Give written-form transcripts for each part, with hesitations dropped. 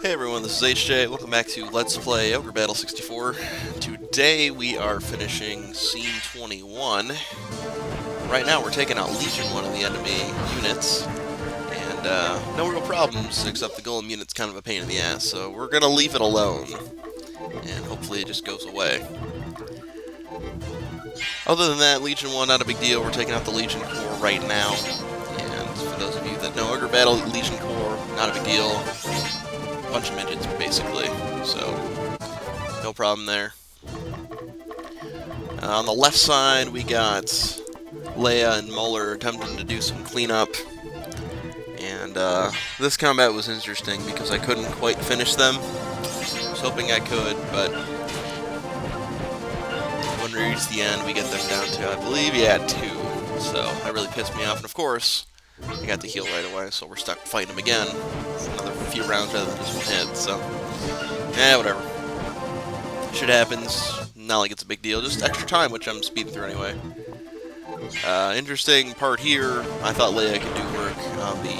Hey everyone, this is HJ. Welcome back to Let's Play Ogre Battle 64. Today we are finishing Scene 21. Right now we're taking out Legion 1 of the enemy units, and no real problems, except the Golem unit's kind of a pain in the ass, so we're gonna leave it alone, and hopefully it just goes away. Other than that, Legion 1, not a big deal. We're taking out the Legion Corps right now, and for those of you that know Ogre Battle, Legion Corps, not a big deal. Bunch of midgets, basically, so no problem there. On the left side, we got Leia and Muller attempting to do some cleanup, and this combat was interesting because I couldn't quite finish them. I was hoping I could, but when we reach the end, we get them down to, I believe, yeah, 2, so that really pissed me off, and of course, I got the heal right away, so we're stuck fighting him again for another few rounds rather than just one hit, so whatever. Shit happens, not like it's a big deal, just extra time, which I'm speeding through anyway. Interesting part here, I thought Leia could do work on the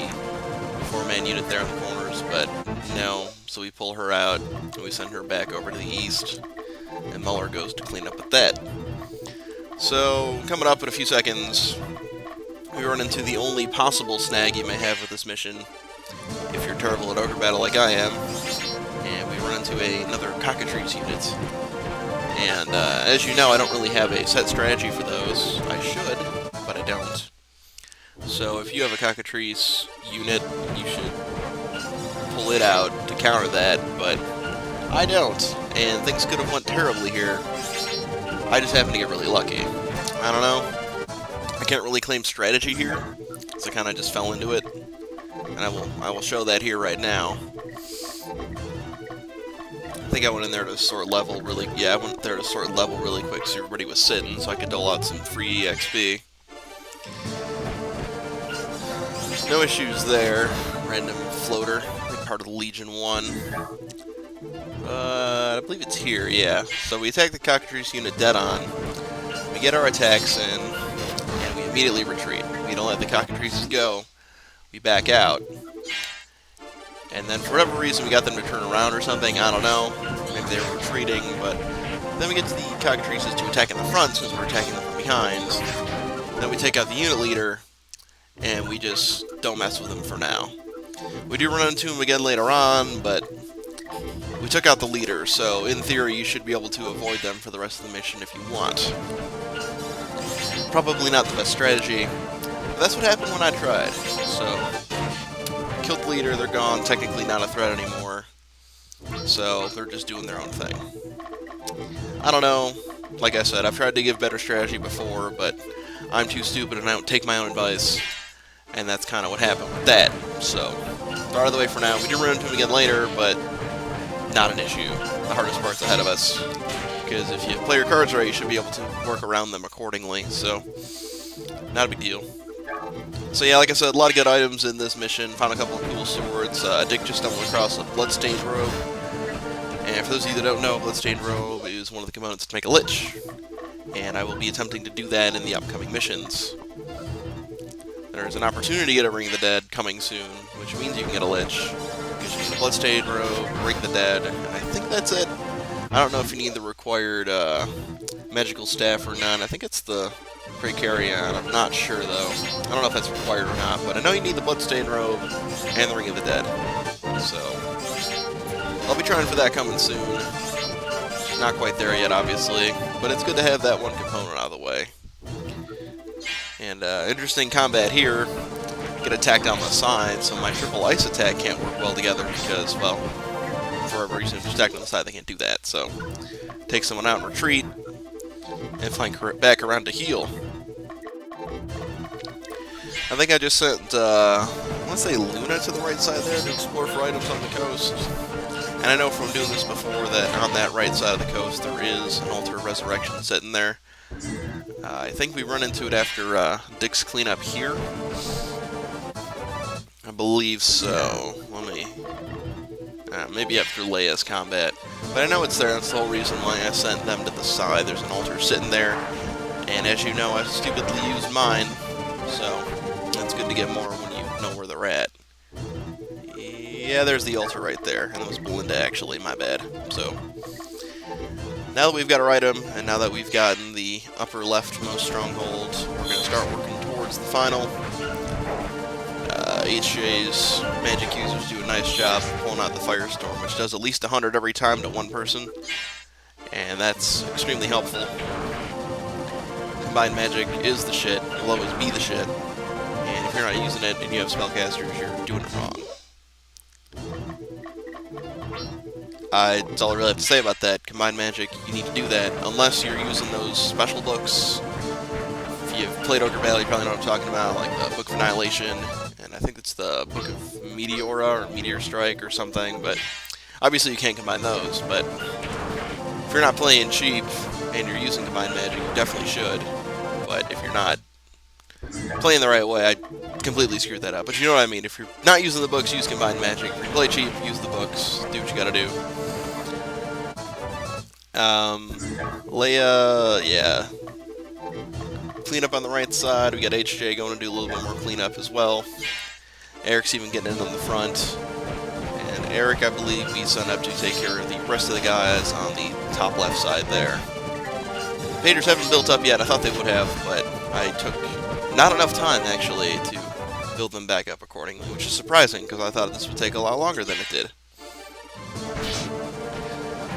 4-man unit there in the corners, but no, so we pull her out, and we send her back over to the east, and Muller goes to clean up with that. So, coming up in a few seconds, we run into the only possible snag you may have with this mission, if you're terrible at Ogre Battle like I am, and we run into another Cockatrice unit. And as you know, I don't really have a set strategy for those. I should, but I don't. So if you have a Cockatrice unit, you should pull it out to counter that, but I don't, and things could have went terribly here. I just happened to get really lucky. I don't know. I can't really claim strategy here, so I kind of just fell into it, and I will show that here right now. I think I went in there to sort level really, I went there to sort level really quick so everybody was sitting, so I could dole out some free EXP. No issues there. Random floater, part of the Legion 1. I believe it's here, yeah. So we attack the Cockatrice unit dead on. We get our attacks in, and we immediately retreat. We don't let the Cockatrices go. We back out. And then for whatever reason we got them to turn around or something, I don't know. Maybe they were retreating, but then we get to the Cockatrices to attack in the front since we're attacking them from behind. Then we take out the unit leader, and we just don't mess with them for now. We do run into him again later on, but we took out the leader, so in theory you should be able to avoid them for the rest of the mission if you want. Probably not the best strategy, but that's what happened when I tried. So, killed the leader, they're gone, technically not a threat anymore, so they're just doing their own thing. I don't know, like I said, I've tried to give better strategy before, but I'm too stupid and I don't take my own advice, and that's kind of what happened with that. So, they're out of the way for now. We do run into him again later, but not an issue. The hardest part's ahead of us, because if you play your cards right, you should be able to work around them accordingly, so not a big deal. So yeah, like I said, a lot of good items in this mission. Found a couple of cool swords. Dick just stumbled across a bloodstained robe, and for those of you that don't know, bloodstained robe is one of the components to make a lich, and I will be attempting to do that in the upcoming missions. There's an opportunity to get a Ring of the Dead coming soon, which means you can get a lich. You can use a bloodstained robe, Ring of the Dead, and I think that's it. I don't know if you need the required magical staff or not. I think it's the Precarion. I'm not sure though. I don't know if that's required or not, but I know you need the bloodstained robe and the Ring of the Dead. So I'll be trying for that coming soon. Not quite there yet, obviously, but it's good to have that one component out of the way. And interesting combat here. Get attacked on the side, so my triple ice attack can't work well together because, well, for whatever reason, if you're attacked on the side, they can't do that. So take someone out and retreat, and flank back around to heal. I think I just sent, I want to say Luna to the right side there to explore for items on the coast. And I know from doing this before that on that right side of the coast there is an altar of resurrection sitting there. I think we run into it after Dick's cleanup here. I believe so. Let me... maybe after Leia's combat. But I know it's there, that's the whole reason why I sent them to the side. There's an altar sitting there, and as you know, I stupidly used mine, so it's good to get more when you know where they're at. Yeah, there's the altar right there, and that was Belinda, actually, my bad. So, now that we've got our item, and now that we've gotten the upper leftmost stronghold, we're going to start working towards the final. HJ's magic users do a nice job of pulling out the Firestorm, which does at least 100 every time to one person, and that's extremely helpful. Combined magic is the shit, it'll always be the shit, and if you're not using it and you have spellcasters, you're doing it wrong. That's all I really have to say about that. Combined magic, you need to do that, unless you're using those special books. If you've played Ogre Battle, you probably know what I'm talking about, like the Book of Annihilation, and I think it's the Book of Meteora, or Meteor Strike, or something, but obviously you can't combine those, but if you're not playing cheap, and you're using combined magic, you definitely should, but if you're not playing the right way, I completely screwed that up, but you know what I mean. If you're not using the books, use combined magic. If you play cheap, use the books, do what you gotta do. Leia, yeah. Cleanup on the right side. We got HJ going to do a little bit more cleanup as well. Eric's even getting in on the front. And Eric, I believe, we signed up to take care of the rest of the guys on the top left side there. Painters haven't built up yet. I thought they would have, but I took not enough time, actually, to build them back up accordingly, which is surprising, because I thought this would take a lot longer than it did.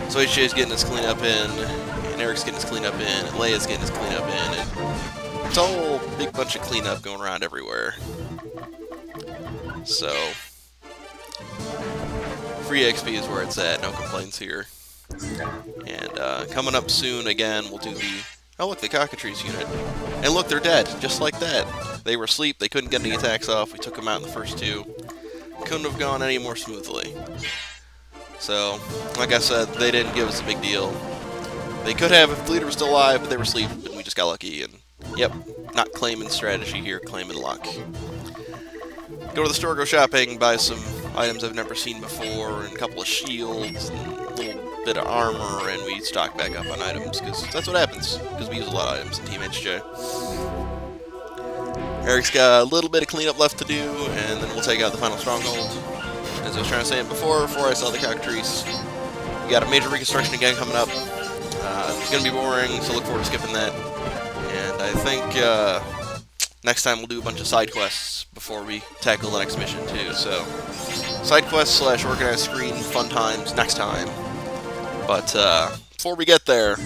So HJ's getting his cleanup in, and Eric's getting his cleanup in, and Leia's getting his cleanup in, and it's a whole big bunch of cleanup going around everywhere. So, free XP is where it's at, no complaints here. And coming up soon, again, we'll do the... Oh, look, the Cockatrice unit. And look, they're dead, just like that. They were asleep, they couldn't get any attacks off, we took them out in the first two. Couldn't have gone any more smoothly. So, like I said, they didn't give us a big deal. They could have if the leader was still alive, but they were asleep, and we just got lucky, and yep, not claiming strategy here, claiming luck. Go to the store, go shopping, buy some items I've never seen before, and a couple of shields, and a little bit of armor, and we stock back up on items, because that's what happens, because we use a lot of items in Team HJ. Eric's got a little bit of cleanup left to do, and then we'll take out the final stronghold. As I was trying to say before I saw the Cockatrice, we got a major reconstruction again coming up. It's going to be boring, so look forward to skipping that. And I think next time we'll do a bunch of side quests before we tackle the next mission too. So, side quests / organized screen, fun times next time. But before we get there,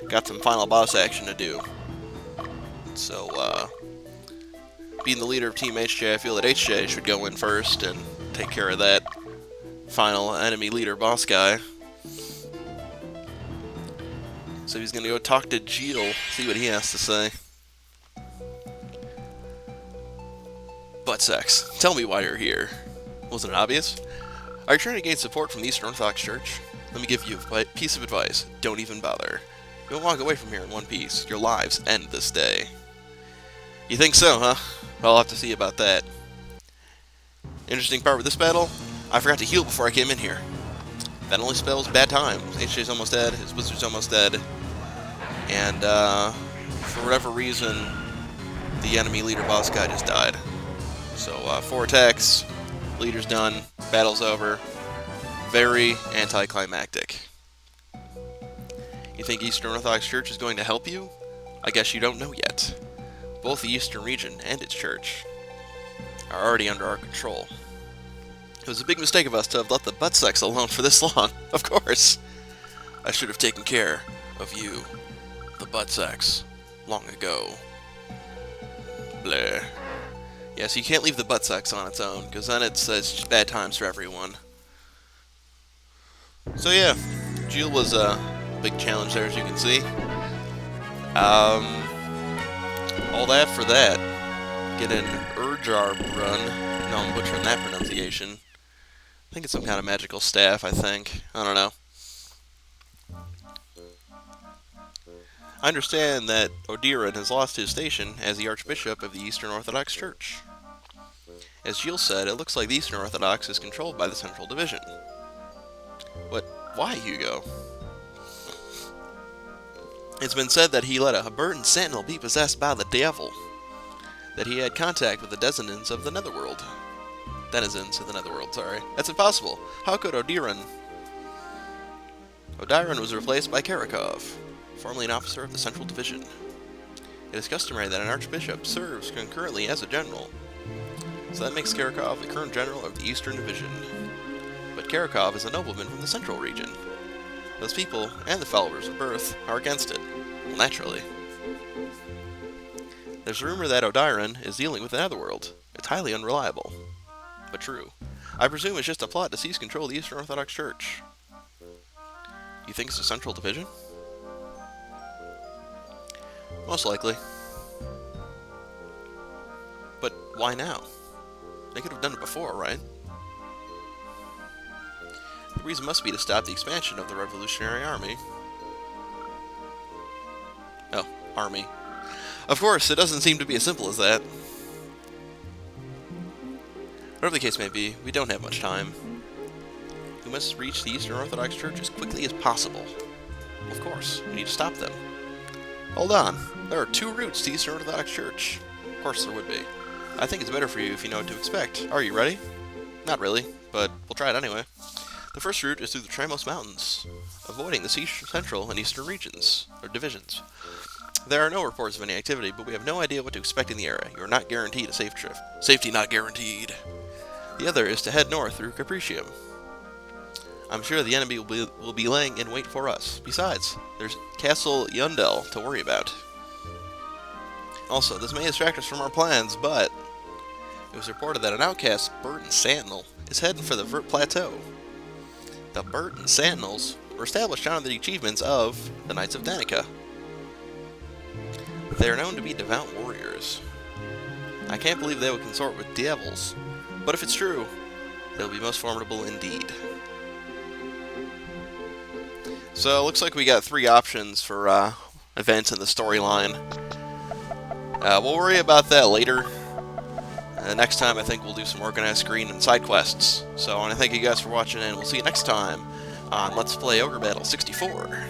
got some final boss action to do. So, being the leader of Team HJ, I feel that HJ should go in first and take care of that final enemy leader boss guy. So he's gonna go talk to Jill, see what he has to say. Butt sex. Tell me why you're here. Wasn't it obvious? Are you trying to gain support from the Eastern Orthodox Church? Let me give you a piece of advice. Don't even bother. You'll walk away from here in one piece. Your lives end this day. You think so, huh? Well, I'll have to see about that. Interesting part with this battle, I forgot to heal before I came in here. That only spells bad times. HJ's almost dead, his wizard's almost dead, and for whatever reason, the enemy leader boss guy just died. So 4 attacks, leader's done, battle's over. Very anticlimactic. You think Eastern Orthodox Church is going to help you? I guess you don't know yet. Both the Eastern region and its church are already under our control. It was a big mistake of us to have let the butt sex alone for this long, of course. I should have taken care of you, the butt sex, long ago. Bleh. Yes, you can't leave the butt sex on its own, because then it's just bad times for everyone. So yeah, Jill was a big challenge there, as you can see. All that for that. Get an Urjar run. No, I'm butchering that pronunciation. I think it's some kind of magical staff, I think. I don't know. I understand that Odiran has lost his station as the archbishop of the Eastern Orthodox Church. As Jill said, it looks like the Eastern Orthodox is controlled by the Central Division. But why, Hugo? It's been said that he let a burdened sentinel be possessed by the devil. That he had contact with the descendants of the Netherworld. denizens of the Netherworld, sorry. That's impossible. How could Odiron... Odiron was replaced by Karakov, formerly an officer of the Central Division. It is customary that an archbishop serves concurrently as a general, so that makes Karakov the current general of the Eastern Division. But Karakov is a nobleman from the Central region. Those people, and the followers of birth, are against it. Well, naturally. There's a rumor that Odiron is dealing with the Netherworld. It's highly unreliable, but true. I presume it's just a plot to seize control of the Eastern Orthodox Church. You think it's the Central Division? Most likely. But why now? They could have done it before, right? The reason must be to stop the expansion of the Revolutionary Army. Oh, army. Of course, it doesn't seem to be as simple as that. Whatever the case may be, we don't have much time. We must reach the Eastern Orthodox Church as quickly as possible. Of course, we need to stop them. Hold on. There are 2 routes to the Eastern Orthodox Church. Of course there would be. I think it's better for you if you know what to expect. Are you ready? Not really, but we'll try it anyway. The first route is through the Tremos Mountains, avoiding the Central and Eastern regions, or divisions. There are no reports of any activity, but we have no idea what to expect in the area. You are not guaranteed a safe trip. Safety not guaranteed. The other is to head north through Capricium. I'm sure the enemy will be laying in wait for us. Besides, there's Castle Yundel to worry about. Also, this may distract us from our plans, but it was reported that an outcast, Burton Sentinel, is heading for the Vert Plateau. The Burton Sentinels were established out of the achievements of the Knights of Danika. They are known to be devout warriors. I can't believe they would consort with devils, but if it's true, they'll be most formidable indeed. So, looks like we got 3 options for events in the storyline. We'll worry about that later. Next time, I think we'll do some organized screen and side quests. So, I want to thank you guys for watching, and we'll see you next time on Let's Play Ogre Battle 64.